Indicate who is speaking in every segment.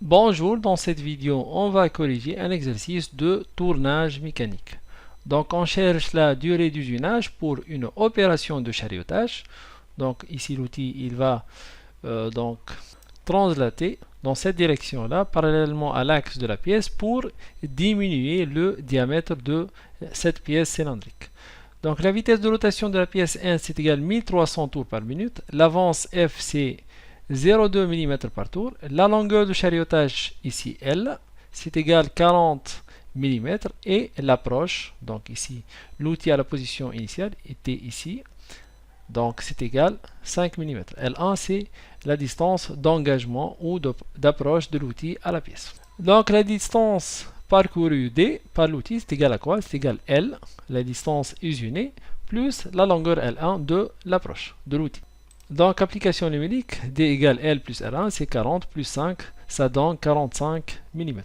Speaker 1: Bonjour, dans cette vidéo, on va corriger un exercice de tournage mécanique. Donc, on cherche la durée d'usinage pour une opération de chariotage. Donc, ici, l'outil, il va donc translater dans cette direction-là, parallèlement à l'axe de la pièce, pour diminuer le diamètre de cette pièce cylindrique. Donc, la vitesse de rotation de la pièce 1, c'est égal à 1300 tours par minute. L'avance F, c'est 0,2 mm par tour. La longueur de chariotage ici L, c'est égal à 40 mm. Et l'approche, donc ici, l'outil à la position initiale était ici. Donc c'est égal à 5 mm. L1, c'est la distance d'engagement ou d'approche de l'outil à la pièce. Donc la distance parcourue D par l'outil, c'est égal à quoi? C'est égal à L, la distance usinée, plus la longueur L1 de l'approche de l'outil. Donc, application numérique, D égale L plus R1, c'est 40 plus 5, ça donne 45 mm.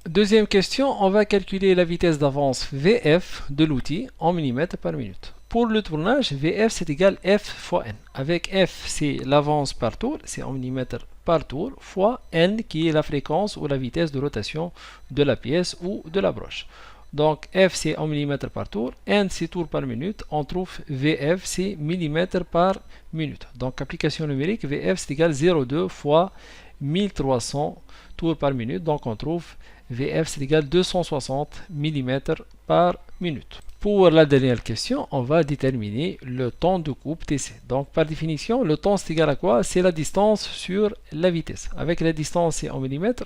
Speaker 1: Deuxième question, on va calculer la vitesse d'avance VF de l'outil en millimètres par minute. Pour le tournage, VF c'est égal à F fois N. Avec F, c'est l'avance par tour, c'est en millimètres par tour, fois N qui est la fréquence ou la vitesse de rotation de la pièce ou de la broche. Donc F c'est en millimètres par tour, N c'est tours par minute, on trouve VF c'est millimètres par minute. Donc application numérique, VF c'est égal à 0,2 fois 1300 tours par minute, donc on trouve VF c'est égal à 260 millimètres par minute. Pour la dernière question, on va déterminer le temps de coupe TC. Donc par définition, le temps c'est égal à quoi? C'est la distance sur la vitesse. Avec la distance c'est en millimètres.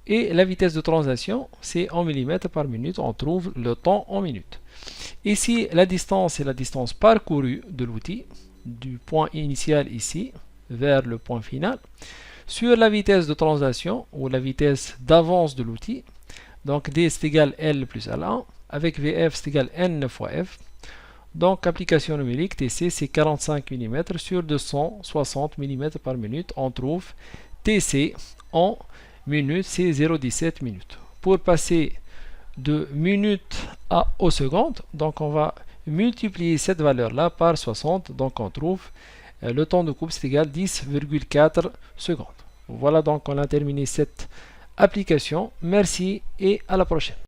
Speaker 1: Et la vitesse de translation, c'est en millimètres par minute. On trouve le temps en minutes. Ici, la distance, c'est la distance parcourue de l'outil, du point initial ici, vers le point final. Sur la vitesse de translation, ou la vitesse d'avance de l'outil, donc D c'est égal à L plus L1, avec VF c'est égal à N fois F. Donc, application numérique, TC, c'est 45 mm sur 260 mm par minute. On trouve TC en minutes, c'est 0,17 minutes. Pour passer de minutes aux secondes, donc on va multiplier cette valeur-là par 60. Donc on trouve le temps de coupe, c'est égal à 10,4 secondes. Voilà, donc on a terminé cette application. Merci et à la prochaine.